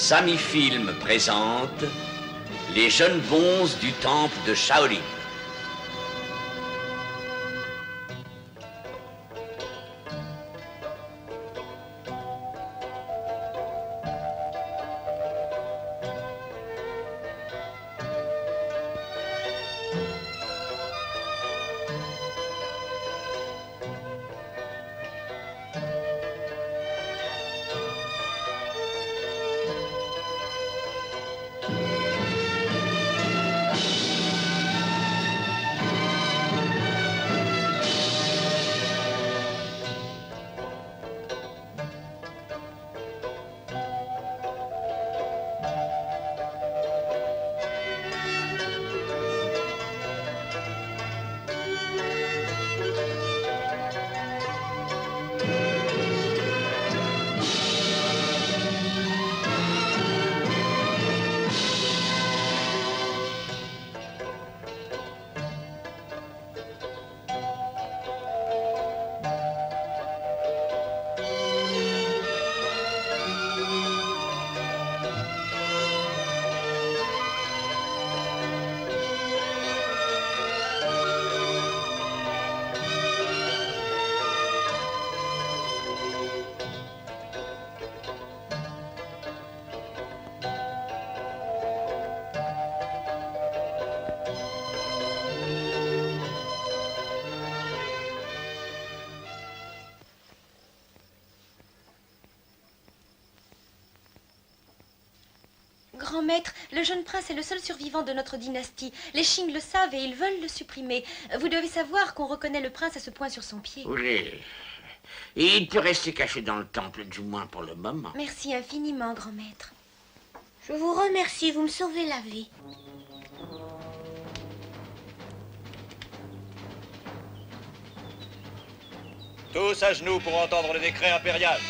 Sami Film présente les jeunes bonzes du temple de Shaolin. Grand maître, le jeune prince est le seul survivant de notre dynastie. Les Qing le savent et ils veulent le supprimer. Vous devez savoir qu'on reconnaît le prince à ce point sur son pied. Oui. Et il peut rester caché dans le temple, du moins pour le moment. Merci infiniment, grand maître. Je vous remercie, vous me sauvez la vie. Tous à genoux pour entendre le décret impérial.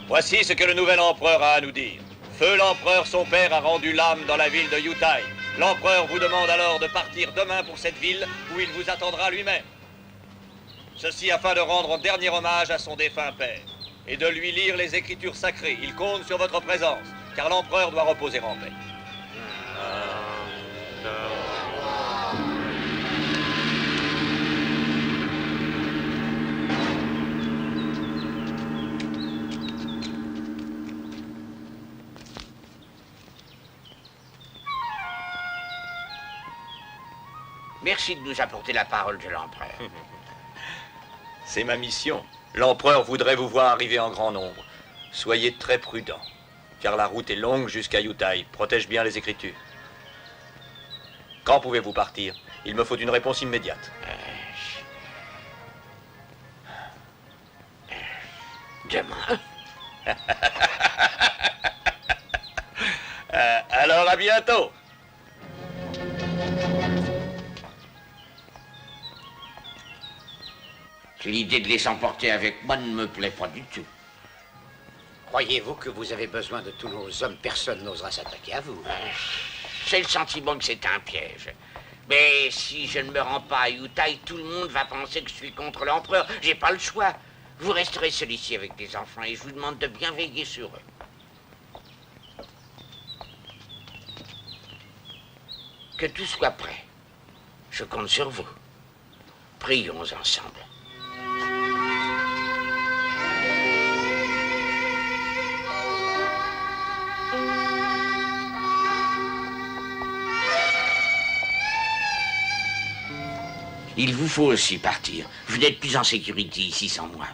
Voici ce que le nouvel empereur a à nous dire. Feu l'empereur, son père, a rendu l'âme dans la ville de Yutai. L'empereur vous demande alors de partir demain pour cette ville où il vous attendra lui-même. Ceci afin de rendre un dernier hommage à son défunt père et de lui lire les écritures sacrées. Il compte sur votre présence, car l'empereur doit reposer en paix. Merci de nous apporter la parole de l'empereur. C'est ma mission. L'empereur voudrait vous voir arriver en grand nombre. Soyez très prudents, car la route est longue jusqu'à Yutai. Protège bien les écritures. Quand pouvez-vous partir? Il me faut une réponse immédiate. Demain. Alors à bientôt. L'idée de les emporter avec moi ne me plaît pas du tout. Croyez-vous que vous avez besoin de tous nos hommes? Personne n'osera s'attaquer à vous. J'ai le sentiment que c'est un piège. Mais si je ne me rends pas à Yutai, tout le monde va penser que je suis contre l'empereur. J'ai pas le choix. Vous resterez seul ici avec les enfants et je vous demande de bien veiller sur eux. Que tout soit prêt. Je compte sur vous. Prions ensemble. Il vous faut aussi partir. Vous n'êtes plus en sécurité ici sans moi.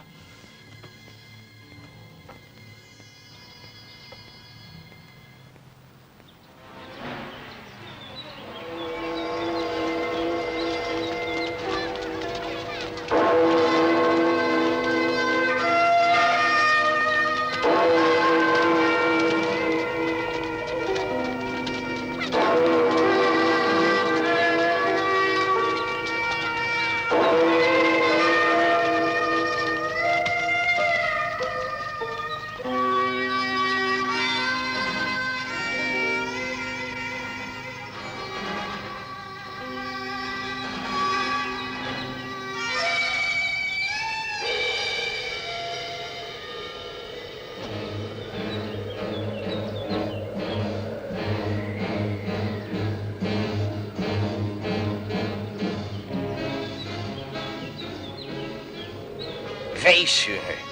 veille sur eux.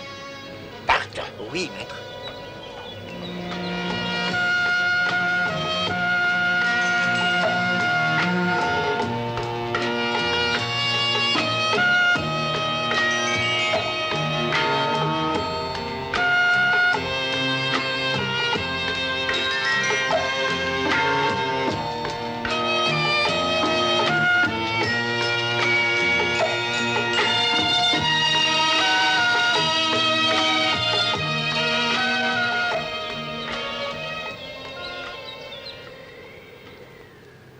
Partons. Oui, maître.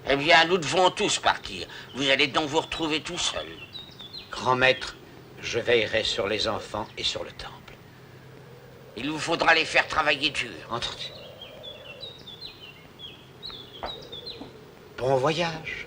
Eh bien, nous devons tous partir. Vous allez donc vous retrouver tout seul. Grand maître, je veillerai sur les enfants et sur le temple. Il vous faudra les faire travailler dur. Entendu. Bon voyage.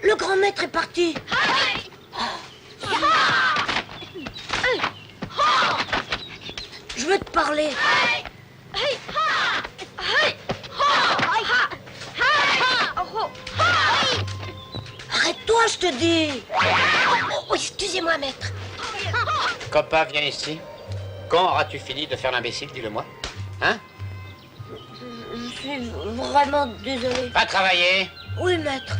Le grand maître est parti. Je veux te parler. Arrête-toi, je te dis. Oh, excusez-moi, maître. Copain, viens ici. Quand auras-tu fini de faire l'imbécile, dis-le-moi? Hein? Je suis vraiment désolé. Va travailler. Oui, maître.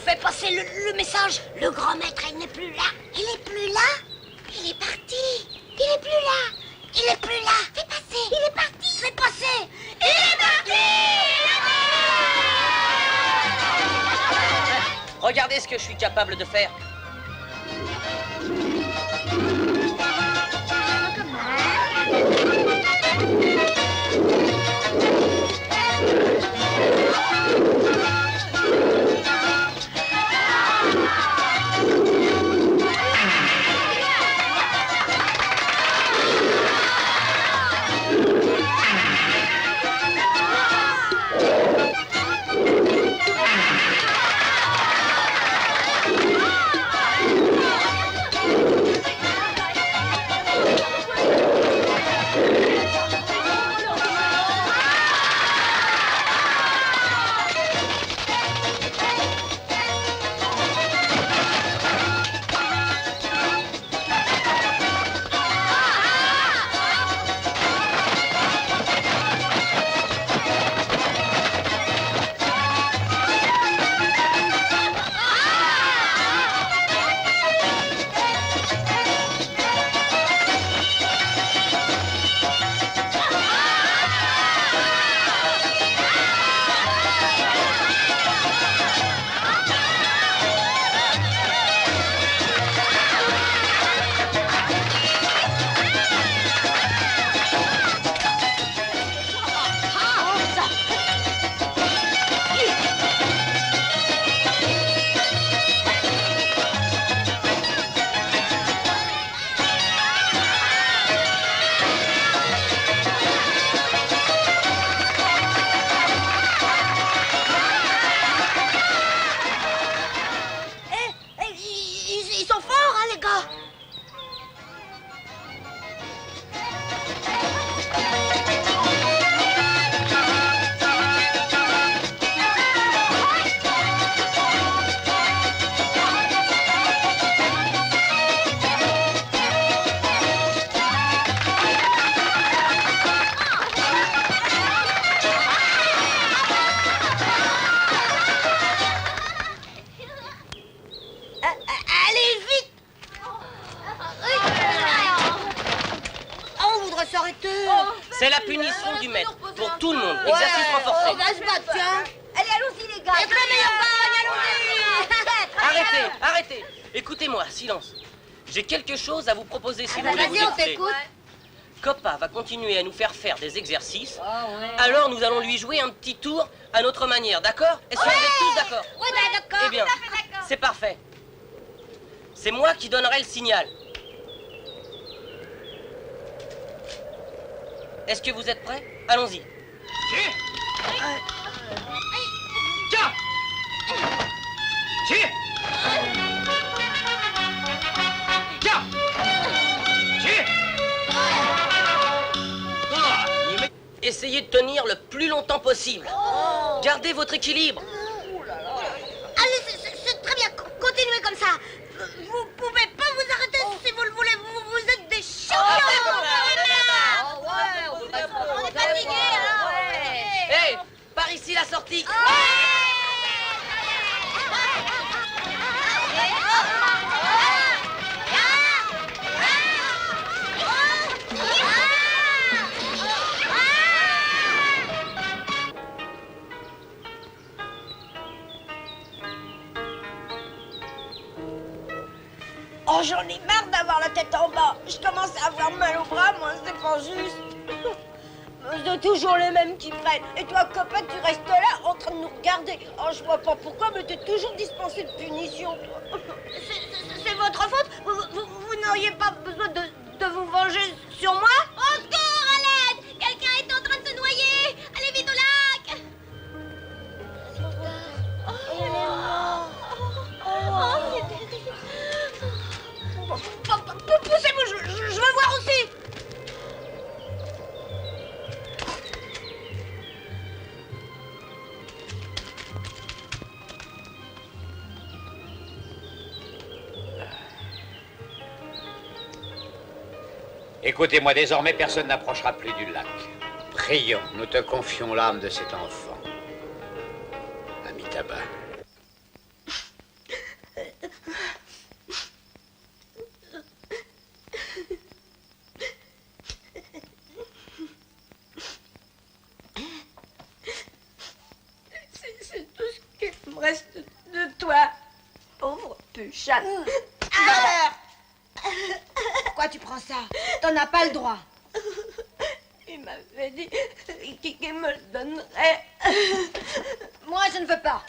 Fais passer le message. Le grand maître, il n'est plus là. Il est plus là? Il est parti. Il est plus là. Il est plus là. Fais passer. Il est parti. Fais passer. Il est parti. Regardez ce que je suis capable de faire. C'est la punition du maître. Pour tout le monde. Exercice renforcé. On va se battre, tiens. Allez, allons-y, les gars. Avec le meilleur gagne, allons-y. Arrêtez. Écoutez-moi, silence. J'ai quelque chose à vous proposer si vous voulez vous Vas-y, on écouter. t'écoute. Coppa va continuer à nous faire des exercices. Alors nous allons lui jouer un petit tour à notre manière, d'accord? Est-ce que vous êtes tous d'accord? Ouais, d'accord. Eh bien, c'est parfait. C'est moi qui donnerai le signal. Est-ce que vous êtes prêts? Allons-y. Tiens! Tiens! Tiens! Tiens! Essayez de tenir le plus longtemps possible. Gardez votre équilibre. Allez, c'est très bien. Continuez comme ça. Vous pouvez pas vous arrêter si vous le voulez. Vous êtes des champions. On est fatigués, alors. Hé, par ici la sortie. Oh, j'en ai marre d'avoir la tête en bas. Je commence à avoir mal au bras, moi, c'est pas juste. C'est toujours les mêmes qui prennent. Et toi, copain, tu restes là en train de nous regarder. Oh, je vois pas pourquoi, mais t'es toujours dispensé de punition, toi. C'est votre faute. Vous n'auriez pas besoin de vous venger sur moi? Au secours, à l'aide. Quelqu'un est en train de se noyer. Allez vite au lac. Poussez-moi, je veux voir aussi. Écoutez-moi, désormais, personne n'approchera plus du lac. Prions, nous te confions l'âme de cet enfant. Amitabha. C'est tout ce qu'il me reste de toi, pauvre Puchane. Pourquoi tu prends ça? T'en as pas le droit. Il m'avait dit qu'il me le donnerait. Moi, je ne veux pas.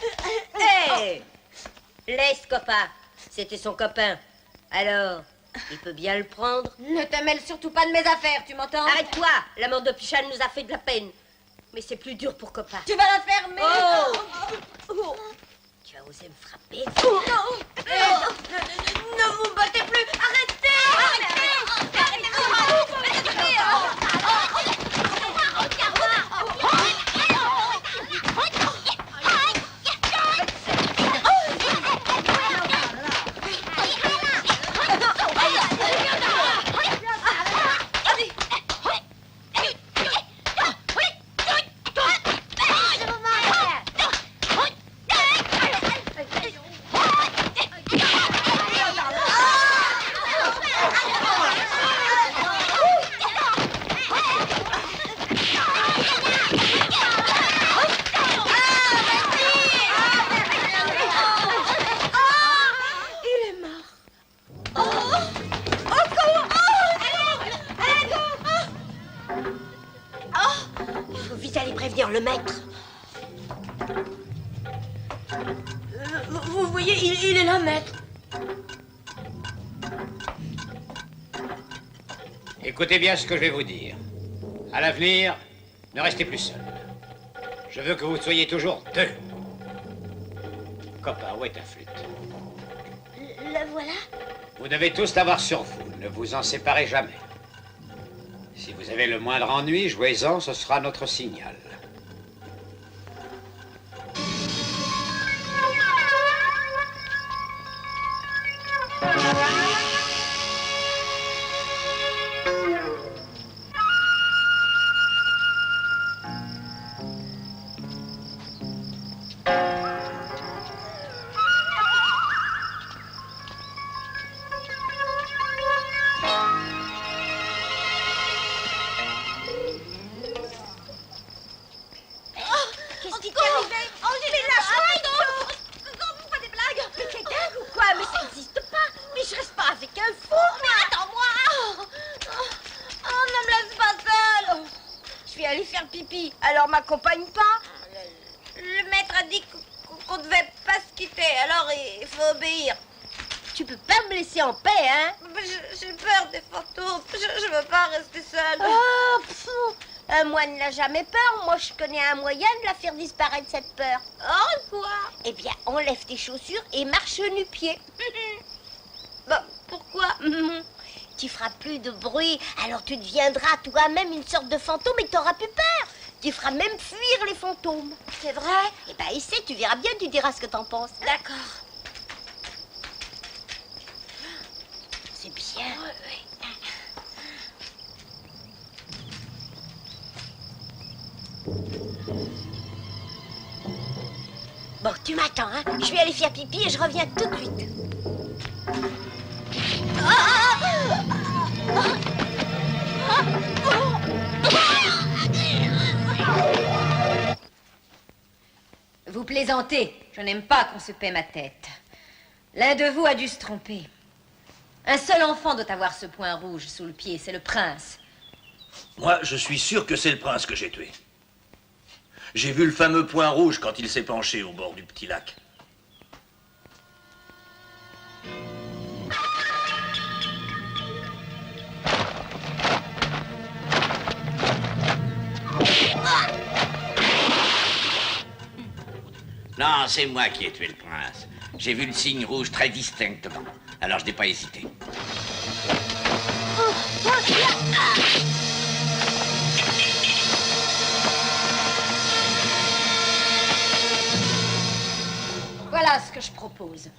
Hé! Laisse Coppa. C'était son copain. Alors, il peut bien le prendre. Ne te mêle surtout pas de mes affaires, tu m'entends? Arrête-toi! La mort de Pichane nous a fait de la peine. Mais c'est plus dur pour Coppa. Tu vas la fermer. Oh! Tu as osé me frapper? Ne vous battez plus. Arrêtez. Le maître. Vous voyez, il est là, maître. Écoutez bien ce que je vais vous dire. À l'avenir, ne restez plus seul. Je veux que vous soyez toujours deux. Coppa, où est ta flûte? Le voilà. Vous devez tous l'avoir sur vous. Ne vous en séparez jamais. Si vous avez le moindre ennui, jouez-en, ce sera notre signal. faire pipi, alors m'accompagne pas. Le maître a dit qu'on devait pas se quitter, alors il faut obéir. Tu peux pas me laisser en paix, hein? J'ai peur des fantômes, je veux pas rester seule. Oh, pfff. Un moine n'a jamais peur. Moi, je connais un moyen de la faire disparaître, cette peur. Oh, quoi? Eh bien, enlève tes chaussures et marche nu-pied. Bah, pourquoi? Tu feras plus de bruit, alors tu deviendras toi-même une sorte de fantôme et t'auras plus peur. Tu feras même fuir les fantômes. C'est vrai? Eh ben, essaie, tu verras bien, tu diras ce que t'en penses. D'accord. C'est bien. Bon, tu m'attends, hein? Je vais aller faire pipi et je reviens tout de suite. Vous plaisantez. Je n'aime pas qu'on se paie ma tête. L'un de vous a dû se tromper. Un seul enfant doit avoir ce point rouge sous le pied, c'est le prince. Moi, je suis sûr que c'est le prince que j'ai tué. J'ai vu le fameux point rouge quand il s'est penché au bord du petit lac. Non, c'est moi qui ai tué le prince. J'ai vu le signe rouge très distinctement. Alors je n'ai pas hésité. Voilà ce que je propose.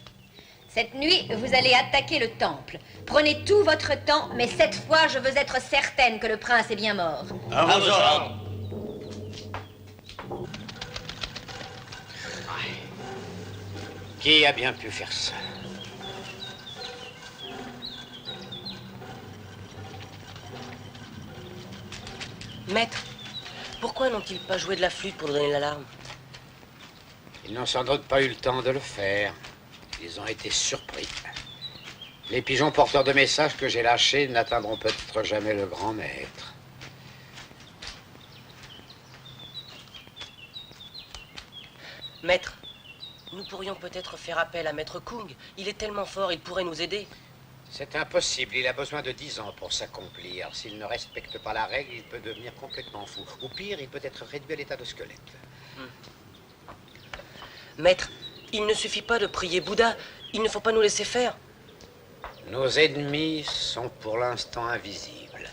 Cette nuit, vous allez attaquer le temple. Prenez tout votre temps, mais cette fois, je veux être certaine que le prince est bien mort. À vos ordres. Qui a bien pu faire ça? Maître, pourquoi n'ont-ils pas joué de la flûte pour donner l'alarme? Ils n'ont sans doute pas eu le temps de le faire. Ils ont été surpris. Les pigeons porteurs de messages que j'ai lâchés n'atteindront peut-être jamais le grand maître. Maître, nous pourrions peut-être faire appel à Maître Kung. Il est tellement fort, il pourrait nous aider. C'est impossible. Il a besoin de 10 ans pour s'accomplir. S'il ne respecte pas la règle, il peut devenir complètement fou. Ou pire, il peut être réduit à l'état de squelette. Maître, il ne suffit pas de prier Bouddha. Il ne faut pas nous laisser faire. Nos ennemis sont pour l'instant invisibles.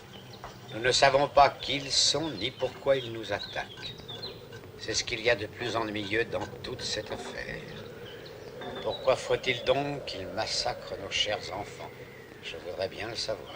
Nous ne savons pas qui ils sont ni pourquoi ils nous attaquent. C'est ce qu'il y a de plus ennuyeux dans toute cette affaire. Pourquoi faut-il donc qu'ils massacrent nos chers enfants? Je voudrais bien le savoir.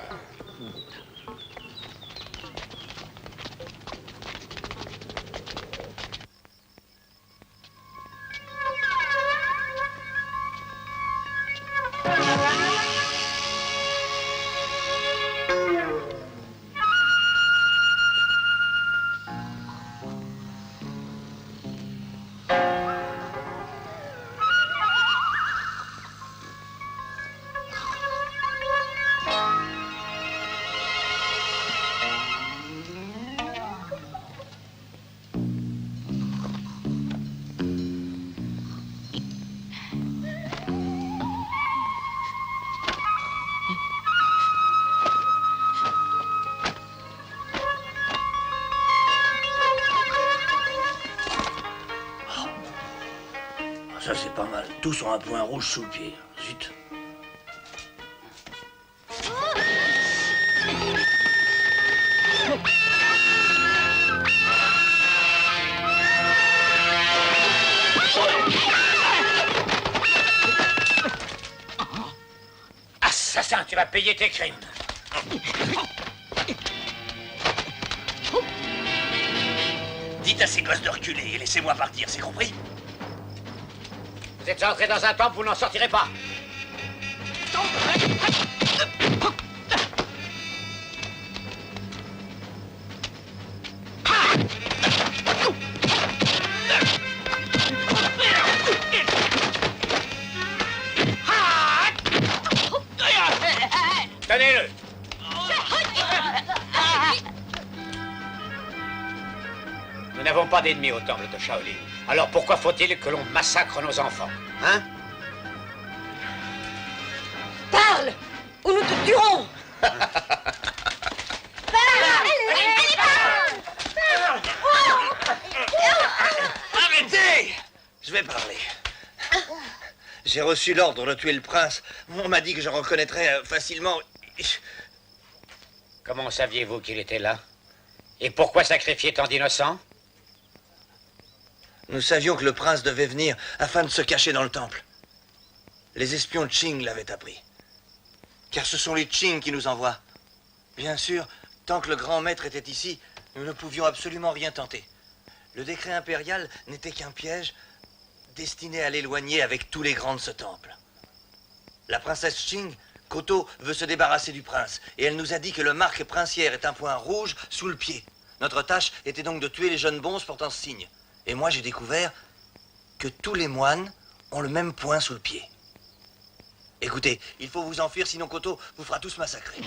Ça, c'est pas mal. Tous ont un point rouge sous le pied. Zut. Assassin, tu vas payer tes crimes. Dites à ces gosses de reculer et laissez-moi partir, c'est compris? Vous êtes entré dans un temple, vous n'en sortirez pas. Tenez-le. n'avons pas d'ennemis au temple de Shaolin. Alors pourquoi faut-il que l'on massacre nos enfants, hein? Parle ou nous te tuerons. Arrêtez! Je vais parler. J'ai reçu l'ordre de tuer le prince. On m'a dit que je reconnaîtrais facilement. Comment saviez-vous qu'il était là? Et pourquoi sacrifier tant d'innocents? Nous savions que le prince devait venir afin de se cacher dans le temple. Les espions de Qing l'avaient appris. Car ce sont les Qing qui nous envoient. Bien sûr, tant que le grand maître était ici, nous ne pouvions absolument rien tenter. Le décret impérial n'était qu'un piège destiné à l'éloigner avec tous les grands de ce temple. La princesse Qing, Koto, veut se débarrasser du prince, et elle nous a dit que le marque princière est un point rouge sous le pied. Notre tâche était donc de tuer les jeunes bonzes portant ce signe. Et moi, j'ai découvert que tous les moines ont le même point sous le pied. Écoutez, il faut vous enfuir, sinon Koto vous fera tous massacrer.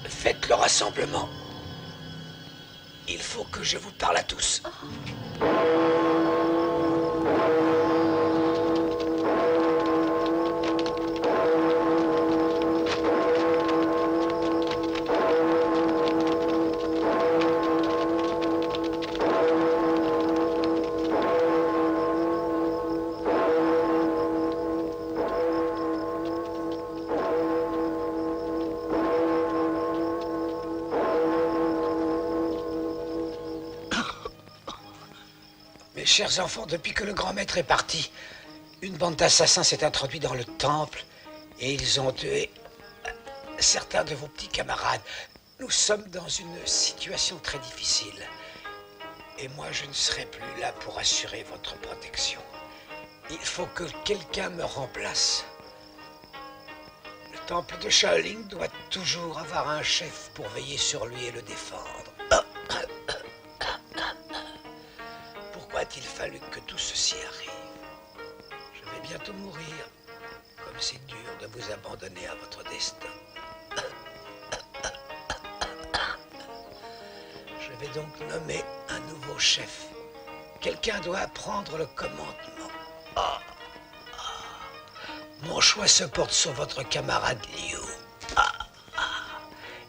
Faites le rassemblement. Il faut que je vous parle à tous. Chers enfants, depuis que le grand maître est parti, une bande d'assassins s'est introduite dans le temple et ils ont tué certains de vos petits camarades. Nous sommes dans une situation très difficile et moi je ne serai plus là pour assurer votre protection. Il faut que quelqu'un me remplace. Le temple de Shaolin doit toujours avoir un chef pour veiller sur lui et le défendre. Pourquoi a-t-il fallu que tout ceci arrive? Je vais bientôt mourir, comme c'est dur de vous abandonner à votre destin. Je vais donc nommer un nouveau chef. Quelqu'un doit prendre le commandement. Mon choix se porte sur votre camarade Liu.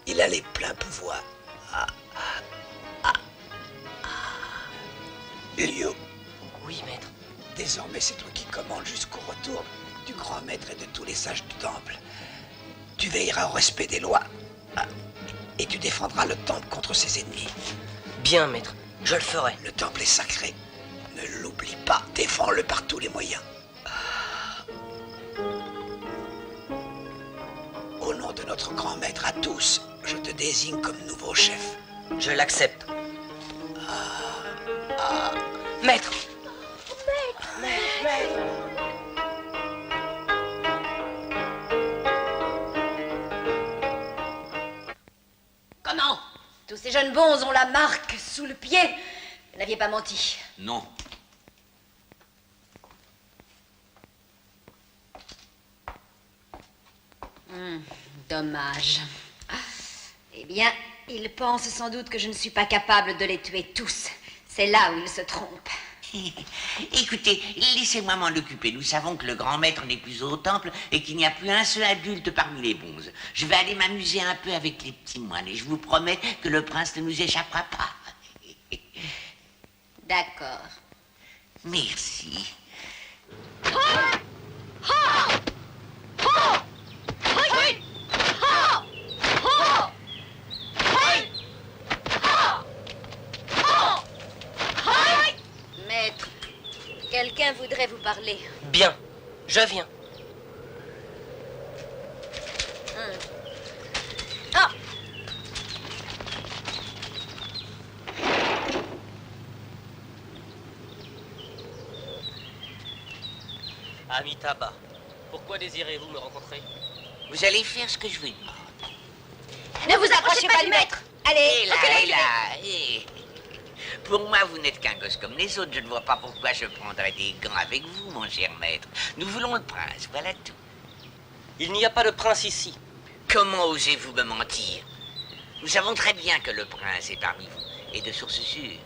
Il a les pleins pouvoirs. Liu. Oui, maître. Désormais, c'est toi qui commandes jusqu'au retour du grand maître et de tous les sages du temple. Tu veilleras au respect des lois. Et tu défendras le temple contre ses ennemis. Bien, maître. Je le ferai. Le temple est sacré. Ne l'oublie pas. Défends-le par tous les moyens. Au nom de notre grand maître à tous, je te désigne comme nouveau chef. Je l'accepte. Maître. Maître. Comment? Tous ces jeunes bonzes ont la marque sous le pied. Vous n'aviez pas menti. Non. Dommage. Eh bien, ils pensent sans doute que je ne suis pas capable de les tuer tous. C'est là où ils se trompent. Écoutez, laissez-moi m'en occuper. Nous savons que le grand maître n'est plus au temple et qu'il n'y a plus un seul adulte parmi les bonzes. Je vais aller m'amuser un peu avec les petits moines et je vous promets que le prince ne nous échappera pas. D'accord. Merci. Maître, quelqu'un voudrait vous parler. Bien, je viens. Ah! Amitabha, pourquoi désirez-vous me rencontrer? Vous allez faire ce que je vous demande. Ne vous approchez pas du maître. Allez, Et là, reculez, et là, et... Pour moi, vous n'êtes qu'un gosse comme les autres. Je ne vois pas pourquoi je prendrais des gants avec vous, mon cher maître. Nous voulons le prince, voilà tout. Il n'y a pas de prince ici. Comment osez-vous me mentir? Nous savons très bien que le prince est parmi vous, et de source sûre.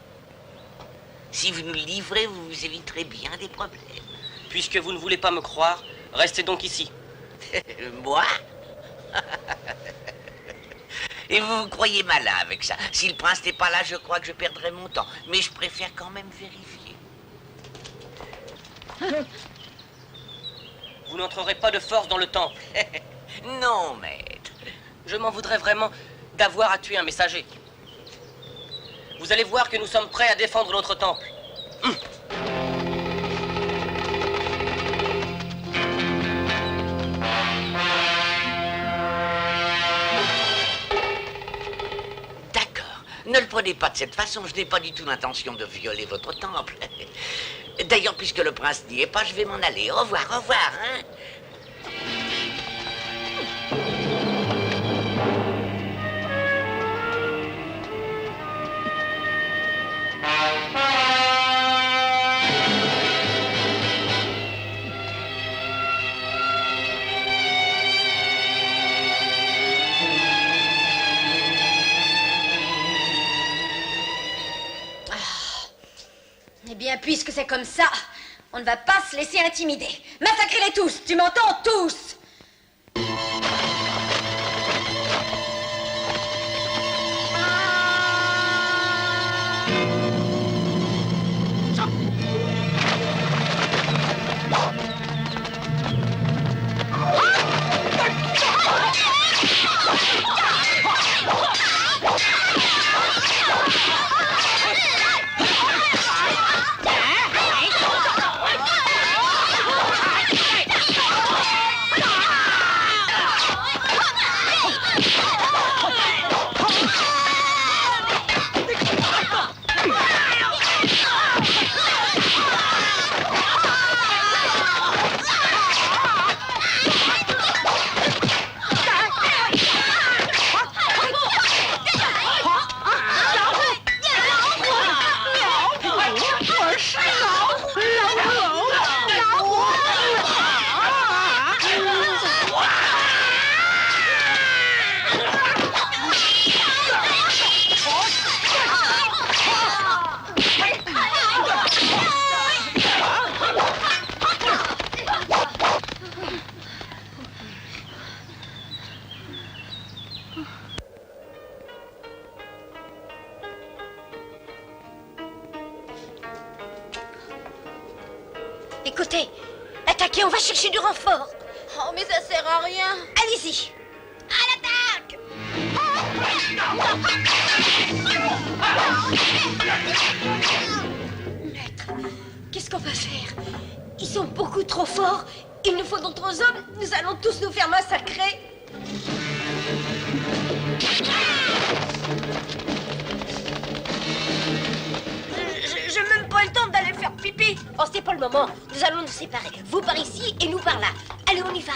Si vous nous le livrez, vous vous éviterez bien des problèmes. Puisque vous ne voulez pas me croire, restez donc ici. Moi? Et vous vous croyez malin avec ça. Si le prince n'est pas là, je crois que je perdrai mon temps. Mais je préfère quand même vérifier. Vous n'entrerez pas de force dans le temple. Non, maître. Je m'en voudrais vraiment d'avoir à tuer un messager. Vous allez voir que nous sommes prêts à défendre notre temple. D'accord. Ne le prenez pas de cette façon. Je n'ai pas du tout l'intention de violer votre temple. D'ailleurs, puisque le prince n'y est pas, je vais m'en aller. Au revoir, hein. Eh bien, puisque c'est comme ça, on ne va pas se laisser intimider. Massacrez-les tous, tu m'entends, tous! Écoutez, attaquez, on va chercher du renfort. Oh, mais ça sert à rien. Allez-y. À l'attaque! Maître, qu'est-ce qu'on va faire? Ils sont beaucoup trop forts. Il nous faut d'autres hommes. Nous allons tous nous faire massacrer. J'ai même pas le temps d'aller faire pipi. Oh, c'est pas le moment. Nous allons nous séparer. Vous par ici et nous par là. Allez, on y va.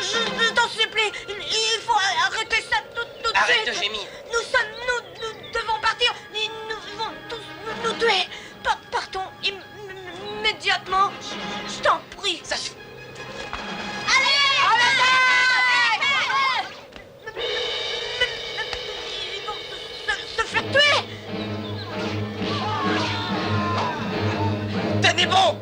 Je t'en supplie, il faut arrêter ça tout de suite. Arrête de gémir. Nous devons partir. Nous vont tous nous tuer. Partons immédiatement. Je t'en prie. Ça suffit. Ils vont se faire tuer. Tenez bon!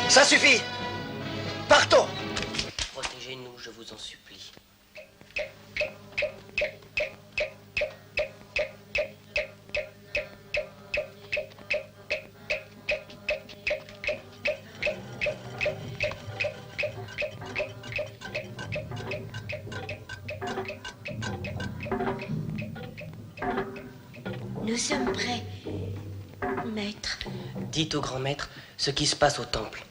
Ça suffit! Partons! Protégez-nous, je vous en supplie. Nous sommes prêts, maître. Dites au grand maître ce qui se passe au temple.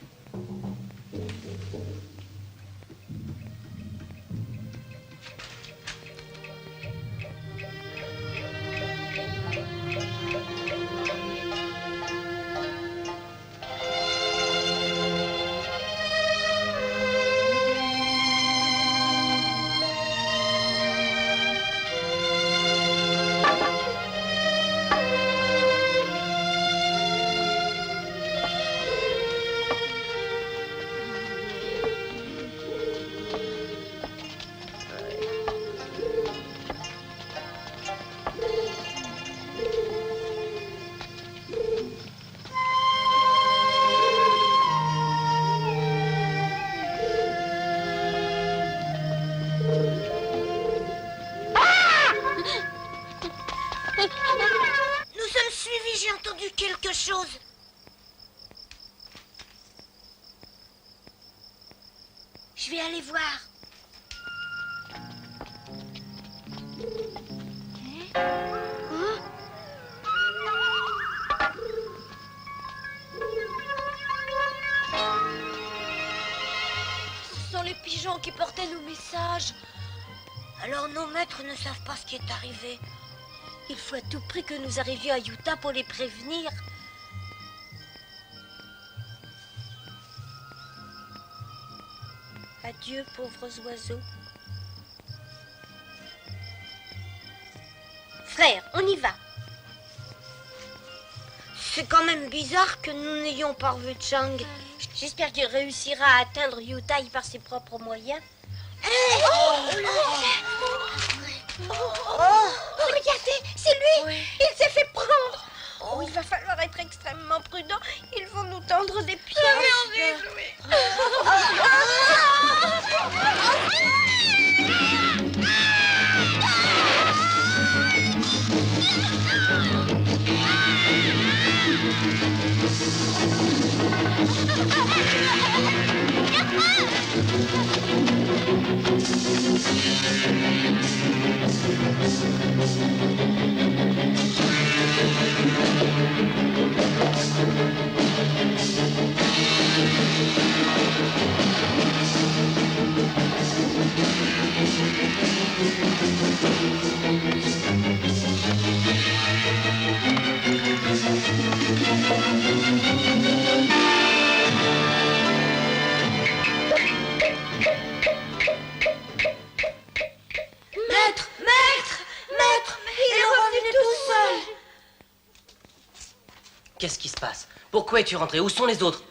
Nous sommes suivis, j'ai entendu quelque chose. Je vais aller voir. Ce sont les pigeons qui portaient nos messages. Alors nos maîtres ne savent pas ce qui est arrivé. Il faut à tout prix que nous arrivions à Utah pour les prévenir. Adieu, pauvres oiseaux. Frère, on y va. C'est quand même bizarre que nous n'ayons pas revu Chang. J'espère qu'il réussira à atteindre Utah par ses propres moyens. Regardez, c'est lui. Il s'est fait prendre. Oh, il va falloir être extrêmement prudent. Ils vont nous tendre des pièges. Qu'est-ce qui se passe? Pourquoi es-tu rentré? Où sont les autres?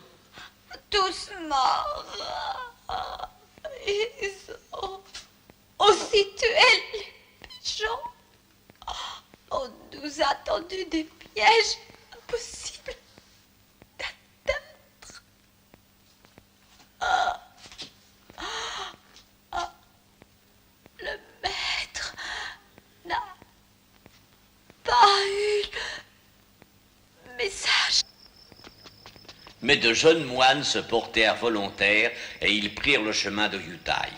Tous morts. Ils ont aussi tué les pigeons. On nous a tendu des pièges impossibles d'atteindre. Le maître n'a pas eu message. Mais de jeunes moines se portèrent volontaires et ils prirent le chemin de Yutaï.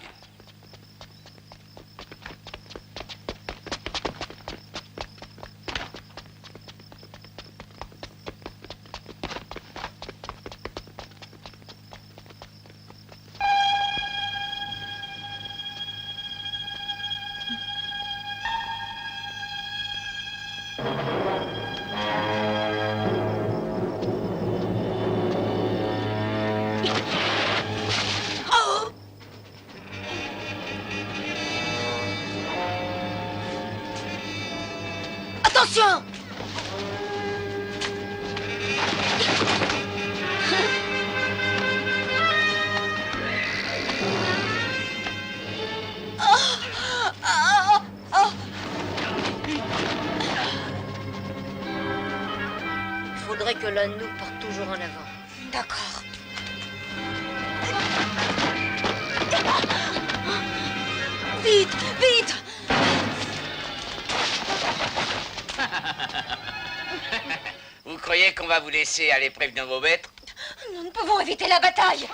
Attention! Il faudrait que l'un de nous parte toujours en avant. D'accord. Vite, vite! Vous croyez qu'on va vous laisser aller prévenir vos maîtres? Nous ne pouvons éviter la bataille.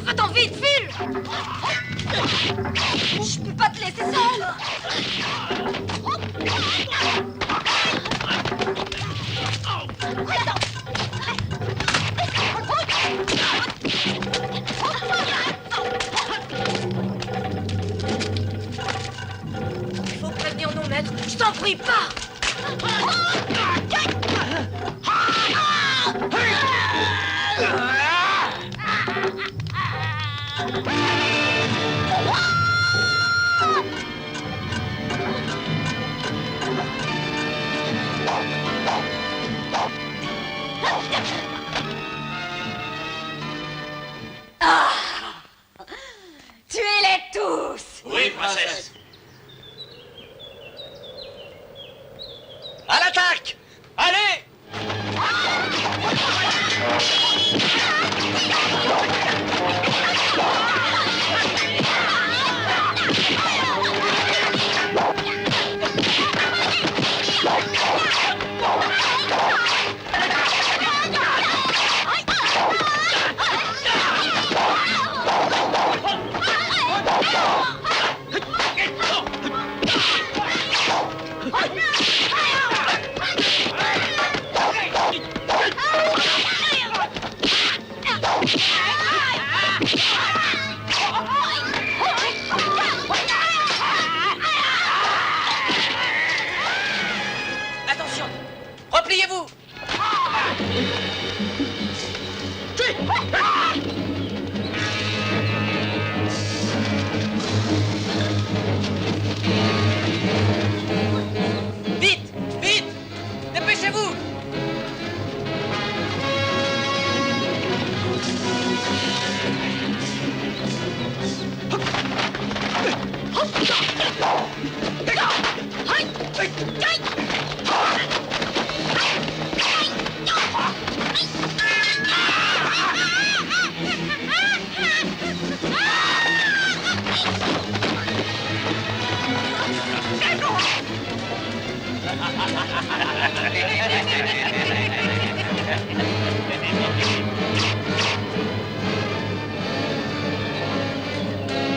Va-t'en vite, file! Je peux pas te laisser seule! Il faut prévenir nos maîtres, je t'en prie, pas! Tuez-les tous! Oui, princesse. À l'attaque! Allez! Attention! Repliez-vous! Vite! Vite! Dépêchez-vous!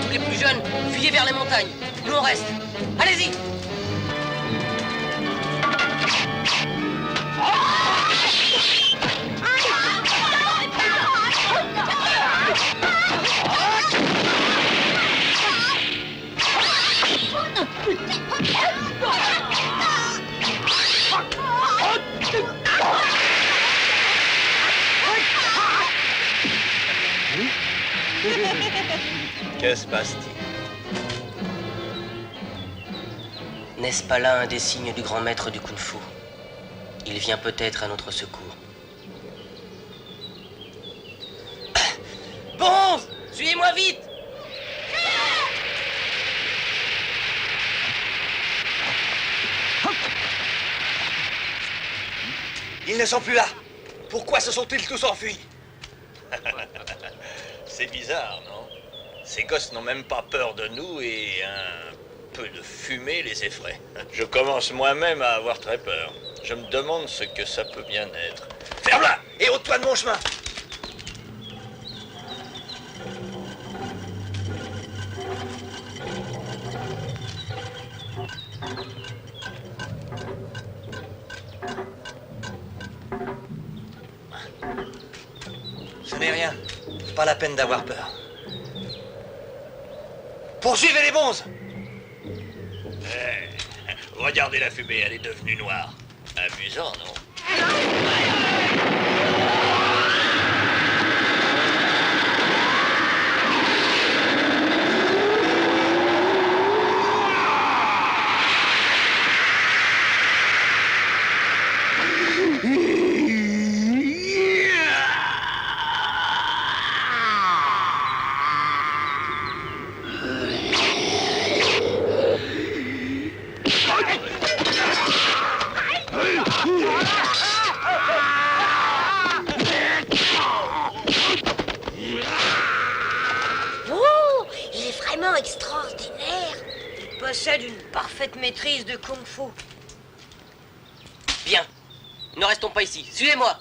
Tous les plus jeunes, fuyez vers les montagnes. Nous on reste. Allez-y! Que se passe-t-il? N'est-ce pas là un des signes du grand maître du Kung-Fu? Il vient peut-être à notre secours. Suivez-moi vite! Ils ne sont plus là. Pourquoi se sont-ils tous enfuis? C'est bizarre, non? Ces gosses n'ont même pas peur de nous et un peu de fumée les effraie. Je commence moi-même à avoir très peur. Je me demande ce que ça peut bien être. Ferme-la et ôte-toi de mon chemin. Ce n'est rien. Pas la peine d'avoir peur. Poursuivez les bonzes! Regardez la fumée, elle est devenue noire. Amusant, non? Oh, il est vraiment extraordinaire. Il possède une parfaite maîtrise de kung-fu. Bien. Ne restons pas ici. Suivez-moi.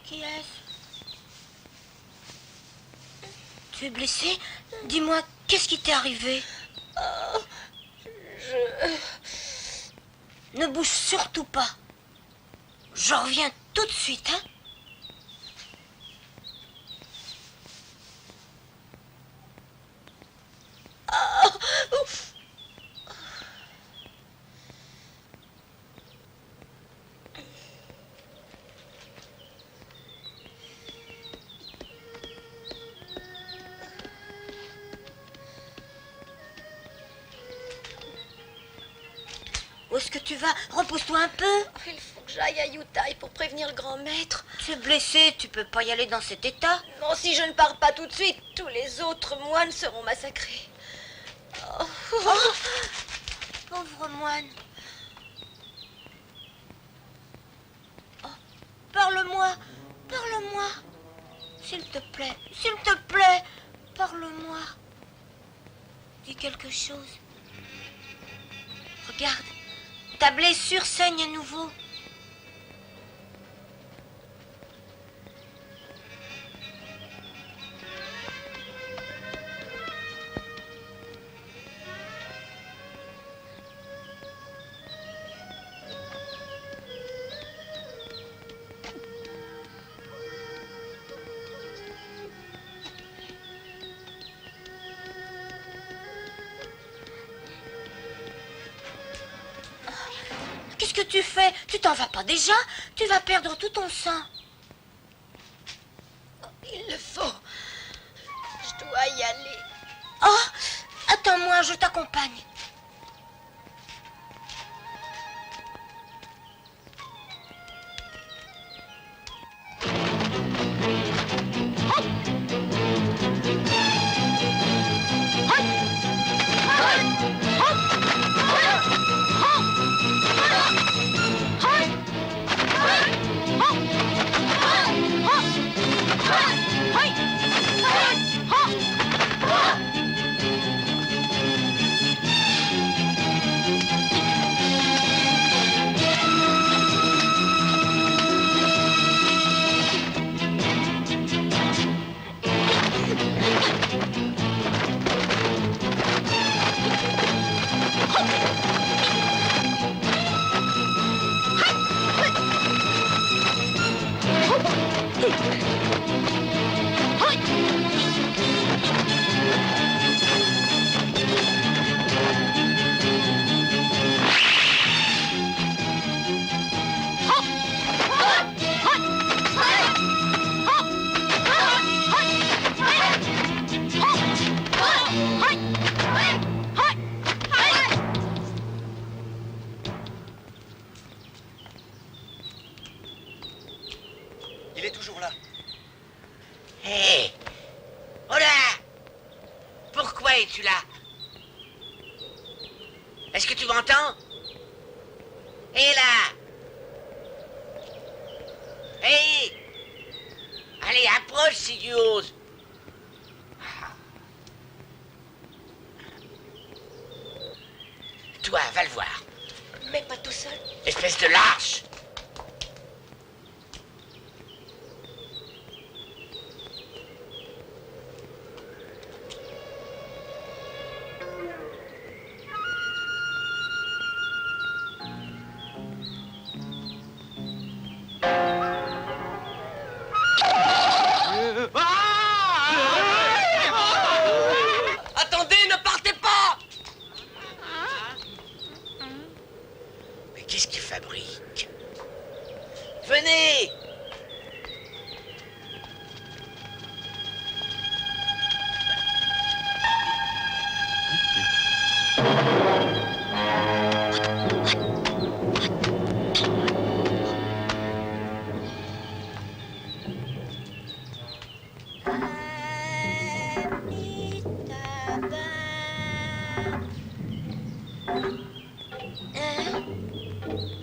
Qui est-ce? Tu es blessé? Dis-moi, qu'est-ce qui t'est arrivé? Ne bouge surtout pas. Je reviens tout de suite, hein? Ouf. Où est-ce que tu vas? Repose-toi un peu. Il faut que j'aille à Utah pour prévenir le grand maître. Tu es blessé, tu peux pas y aller dans cet état. Non, si je ne pars pas tout de suite, tous les autres moines seront massacrés. Oh, pauvre moine. Oh, parle-moi, parle-moi. S'il te plaît, parle-moi. Dis quelque chose. Regarde, ta blessure saigne à nouveau. Qu'est-ce que tu fais? Tu t'en vas pas déjà? Tu vas perdre tout ton sang. Il le faut. Je dois y aller. Oh, attends-moi, je t'accompagne. Il est toujours là. Hé! Oh là! Pourquoi es-tu là? Est-ce que tu m'entends? Hé là! Hé! Allez, approche si tu oses. Toi, va le voir. Mais pas tout seul. Espèce de lâche! Attendez, ne partez pas! Mais qu'est-ce qu'il fabrique? Venez!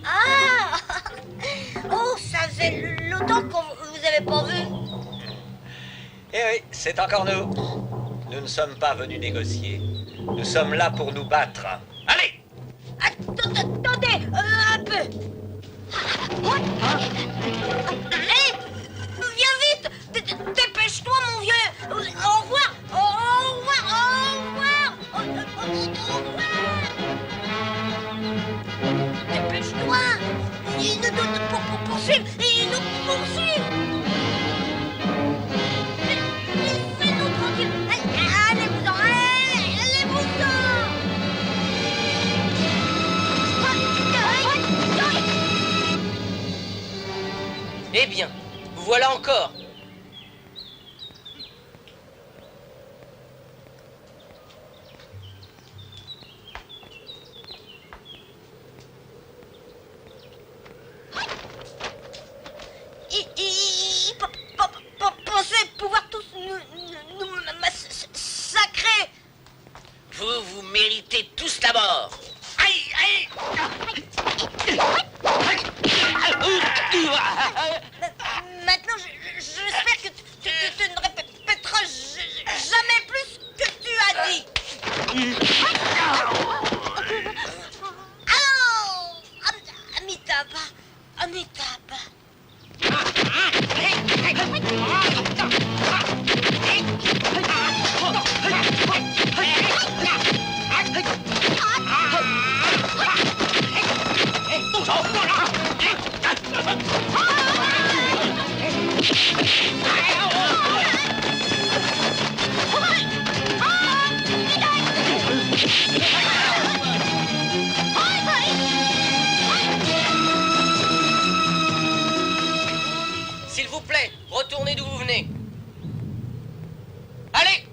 Ah! Oh, ça faisait longtemps qu'on vous avait pas vu. Eh oui, c'est encore nous. Nous ne sommes pas venus négocier. Nous sommes là pour nous battre. Allez! Attendez, un peu. Hé! Viens vite! Dépêche-toi, mon vieux! Au revoir! Au revoir! Au revoir! Au revoir! Dépêche-toi! Il nous poursuivent! Il nous poursuivent! Laissez-nous tranquilles! Allez-vous-en! Allez-vous-en! Eh bien, vous voilà encore. vous méritez tous la mort. Aïe, aïe. Maintenant, j'espère que tu ne répéteras jamais plus ce que tu as dit. Alors, Amitabh, Amitabh. S'il vous plaît, retournez d'où vous venez. Allez!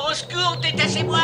Au secours, détachez-moi.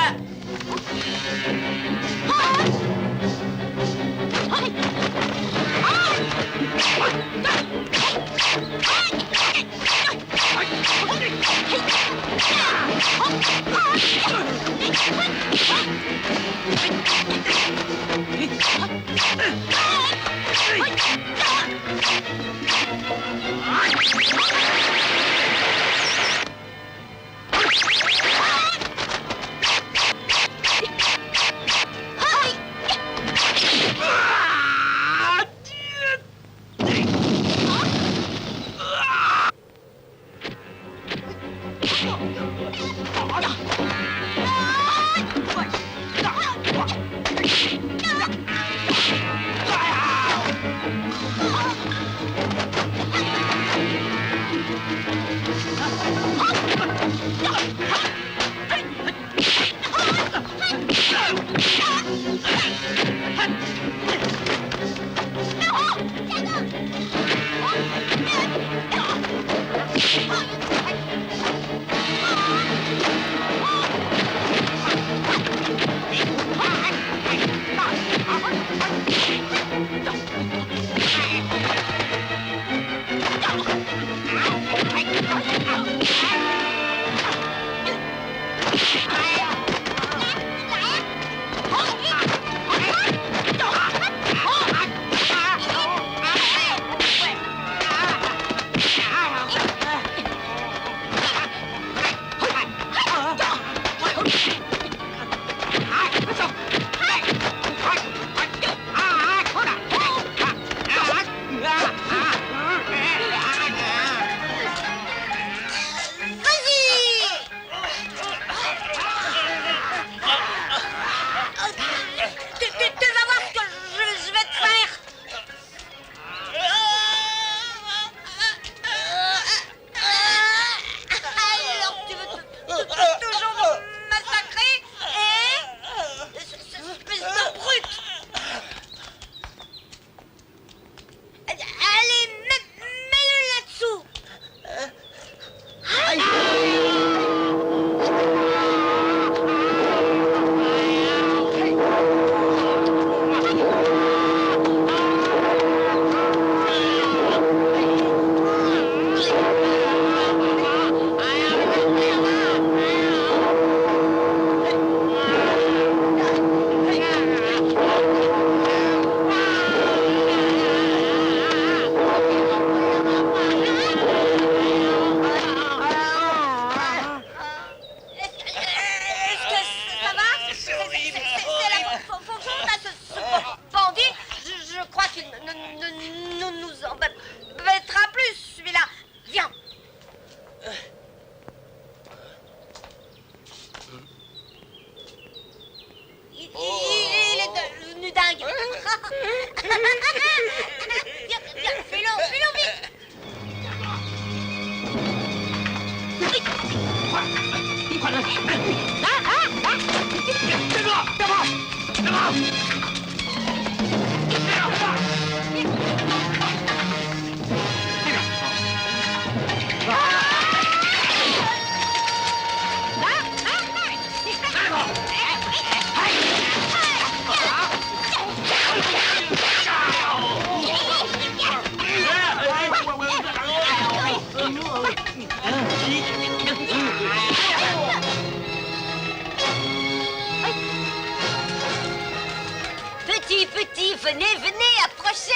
Petit, venez, approchez.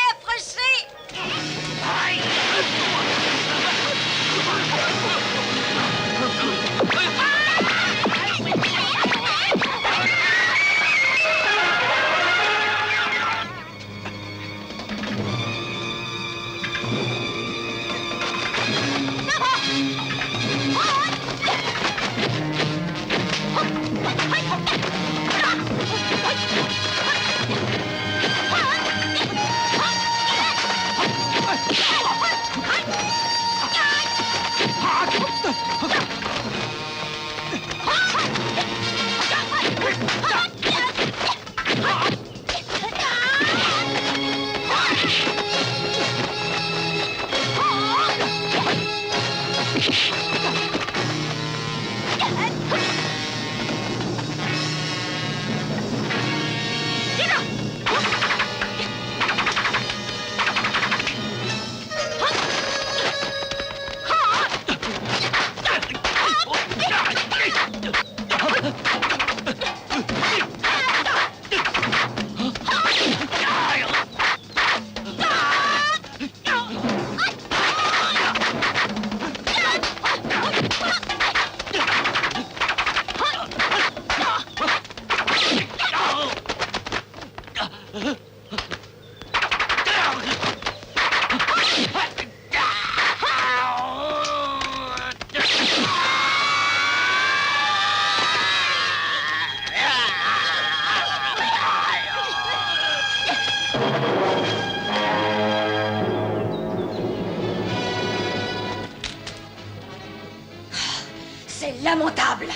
C'est lamentable.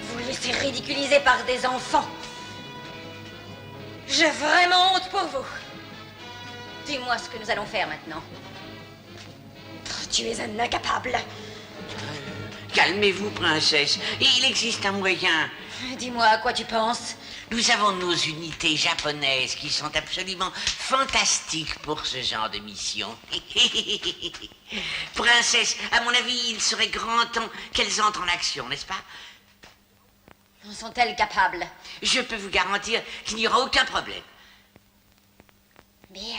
Vous laissez ridiculiser par des enfants. J'ai vraiment honte pour vous. Dis-moi ce que nous allons faire maintenant. Tu es un incapable. Calmez-vous, princesse. Il existe un moyen. Dis-moi à quoi tu penses. Nous avons nos unités japonaises qui sont absolument fantastiques pour ce genre de mission. Princesse, à mon avis, il serait grand temps qu'elles entrent en action, n'est-ce pas? Sont-elles capables? Je peux vous garantir qu'il n'y aura aucun problème. Bien.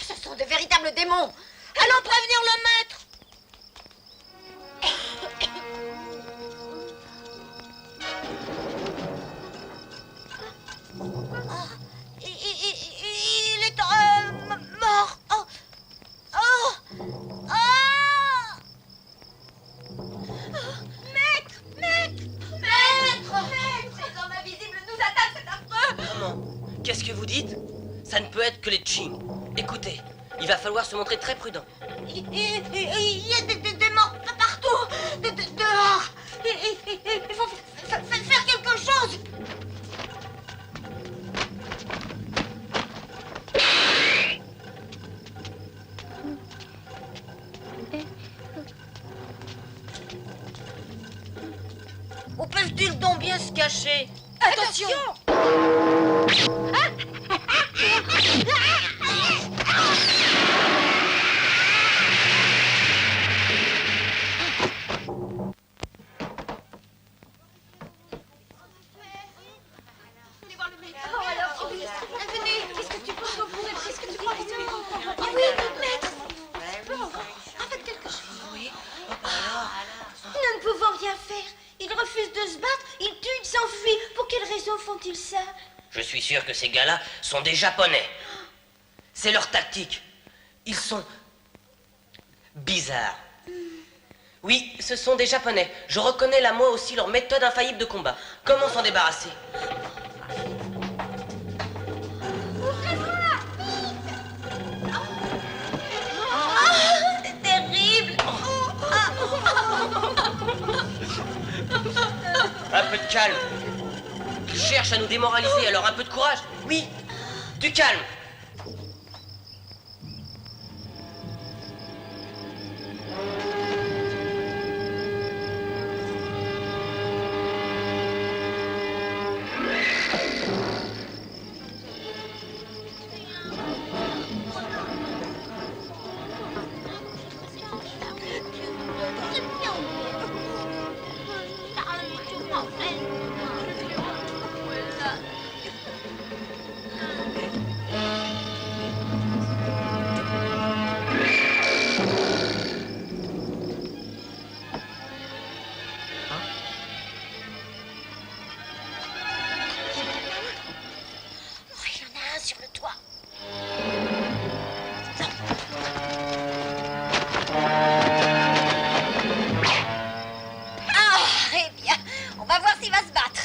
Ce sont de véritables démons. Allons prévenir le maître. Il est mort. Oh. Oh. Oh. Maître. Les hommes invisibles nous attaquent, c'est affreux. Comment? Qu'est-ce que vous dites? Ça ne peut être que les Ching. Écoutez, il va falloir se montrer très prudent. Il y a des morts partout, dehors. Il faut faire quelque chose. Où peuvent-ils donc bien se cacher? Attention! Venez, qu'est-ce que tu penses? Qu'est-ce que tu crois? Ah oui, maître. Faites quelque chose. Oui. Nous ne pouvons rien faire. Ils refusent de se battre, ils tuent, ils s'enfuient. Pour quelle raison font-ils ça? Je suis sûr que ces gars-là sont des Japonais. C'est leur tactique. Ils sont bizarres. Oui, ce sont des Japonais. Je reconnais là moi aussi leur méthode infaillible de combat. Comment s'en débarrasser? C'est terrible. Un peu de calme. Ils cherchent à nous démoraliser, alors un peu de courage. Oui, du calme. Il y en a un sur le toit. Eh bien, on va voir s'il va se battre.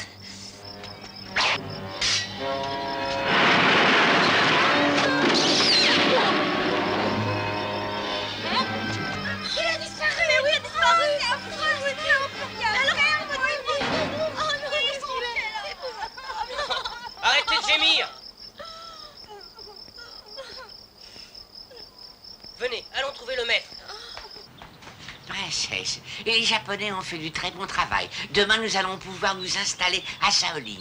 Il a disparu. Mais oui, il a disparu. C'est affreux. On peut rien faire. Oh non, c'est épouvantable. Arrêtez de gémir. Venez, allons trouver le maître. Princesse, les Japonais ont fait du très bon travail. Demain, nous allons pouvoir nous installer à Shaolin.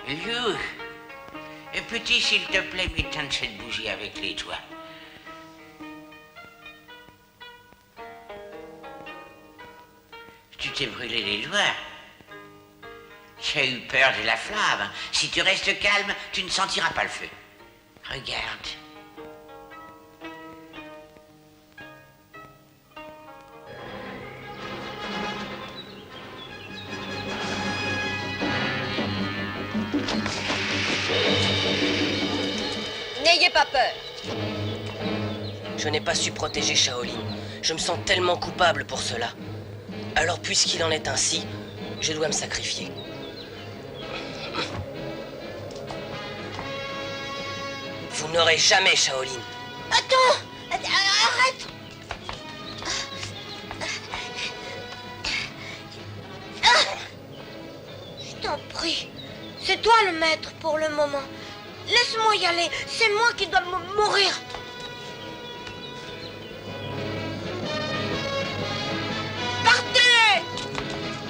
Liu, petit, s'il te plaît, m'éteins cette bougie avec les doigts. Tu t'es brûlé les doigts. Tu as eu peur de la flamme. Si tu restes calme, tu ne sentiras pas le feu. Regarde. N'ayez pas peur. Je n'ai pas su protéger Shaolin. Je me sens tellement coupable pour cela. Alors, puisqu'il en est ainsi, je dois me sacrifier. Vous n'aurez jamais Shaolin. Attends, arrête. Je t'en prie. C'est toi le maître pour le moment. Laisse-moi y aller. C'est moi qui dois mourir. Partez!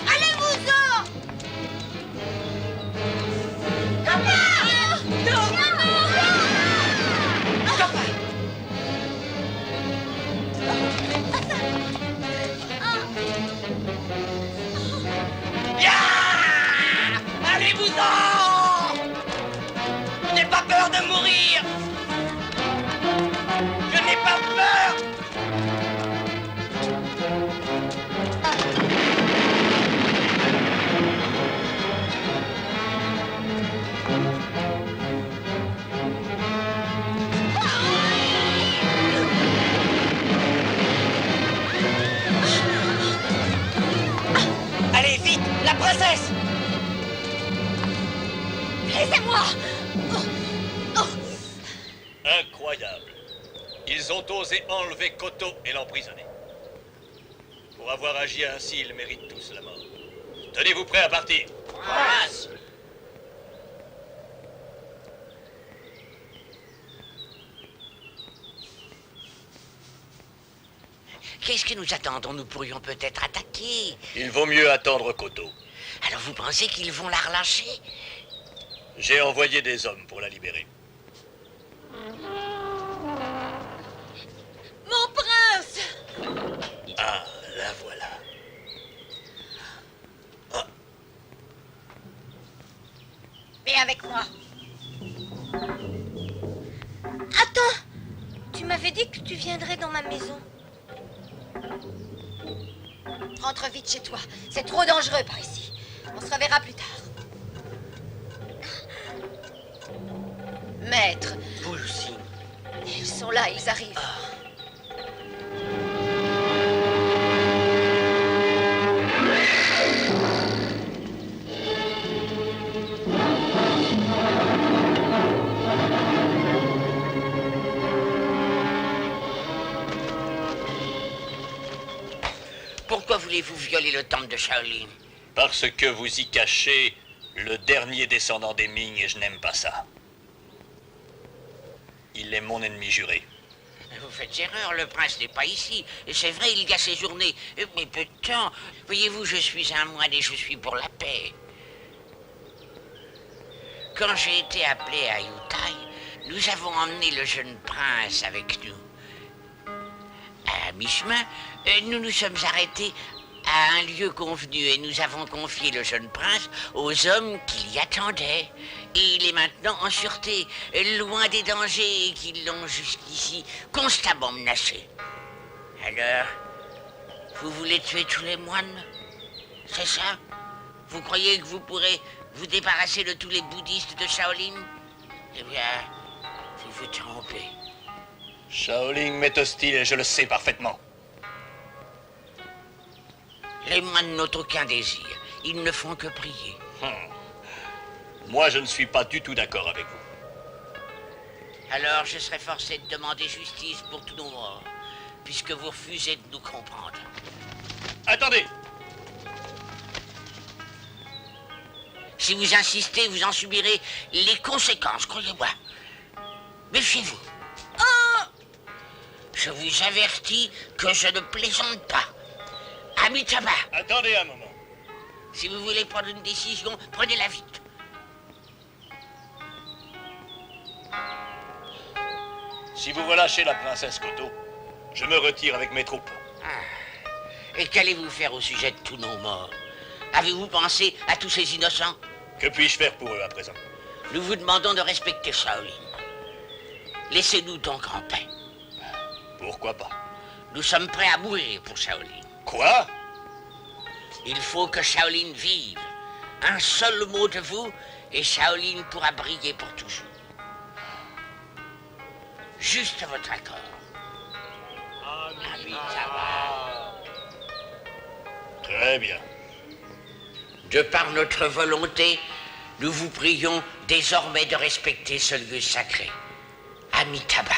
Allez-vous-en! Papa! Non! Allez-vous-en! Je n'ai pas peur de mourir! Je n'ai pas peur! Allez, vite! La princesse! Laissez-moi! Incroyable. Ils ont osé enlever Koto et l'emprisonner. Pour avoir agi ainsi, ils méritent tous la mort. Tenez-vous prêts à partir. Passe. Qu'est-ce que nous attendons? Nous pourrions peut-être attaquer. Il vaut mieux attendre Koto. Alors vous pensez qu'ils vont la relâcher? J'ai envoyé des hommes pour la libérer. Mon prince! Ah, la voilà. Viens avec moi. Attends! Tu m'avais dit que tu viendrais dans ma maison. Rentre vite chez toi. C'est trop dangereux par ici. On se reverra plus tard. Maître, Bouloussine. ils sont là, ils arrivent. Pourquoi voulez-vous violer le temple de Shaolin? Parce que vous y cachez le dernier descendant des Ming et je n'aime pas ça. Il est mon ennemi juré. Vous faites erreur, le prince n'est pas ici. C'est vrai, il gâche ses journées. Mais peu de temps. Voyez-vous, je suis un moine et je suis pour la paix. Quand j'ai été appelé à Yutai, nous avons emmené le jeune prince avec nous. À mi-chemin, nous nous sommes arrêtés à un lieu convenu et nous avons confié le jeune prince aux hommes qui l'y attendaient. Et il est maintenant en sûreté, loin des dangers qui l'ont jusqu'ici constamment menacé. Alors, vous voulez tuer tous les moines? C'est ça? Vous croyez que vous pourrez vous débarrasser de tous les bouddhistes de Shaolin? Eh bien, vous vous trompez. Shaolin m'est hostile et je le sais parfaitement. Les moines n'ont aucun désir. Ils ne font que prier. Moi, je ne suis pas du tout d'accord avec vous. Alors, je serai forcé de demander justice pour tous nos morts, puisque vous refusez de nous comprendre. Attendez! Si vous insistez, vous en subirez les conséquences, croyez-moi. Méfiez-vous. Oh! Je vous avertis que je ne plaisante pas. Amitabha! Attendez un moment. Si vous voulez prendre une décision, prenez-la vite. Si vous relâchez la princesse Koto, je me retire avec mes troupes. Et qu'allez-vous faire au sujet de tous nos morts? Avez-vous pensé à tous ces innocents? Que puis-je faire pour eux à présent? Nous vous demandons de respecter Shaolin. Laissez-nous donc en paix. Pourquoi pas? Nous sommes prêts à mourir pour Shaolin. Quoi? Il faut que Shaolin vive. Un seul mot de vous et Shaolin pourra briller pour toujours. Juste votre accord. Amitabha. Très bien. De par notre volonté, nous vous prions désormais de respecter ce lieu sacré. Amitabha.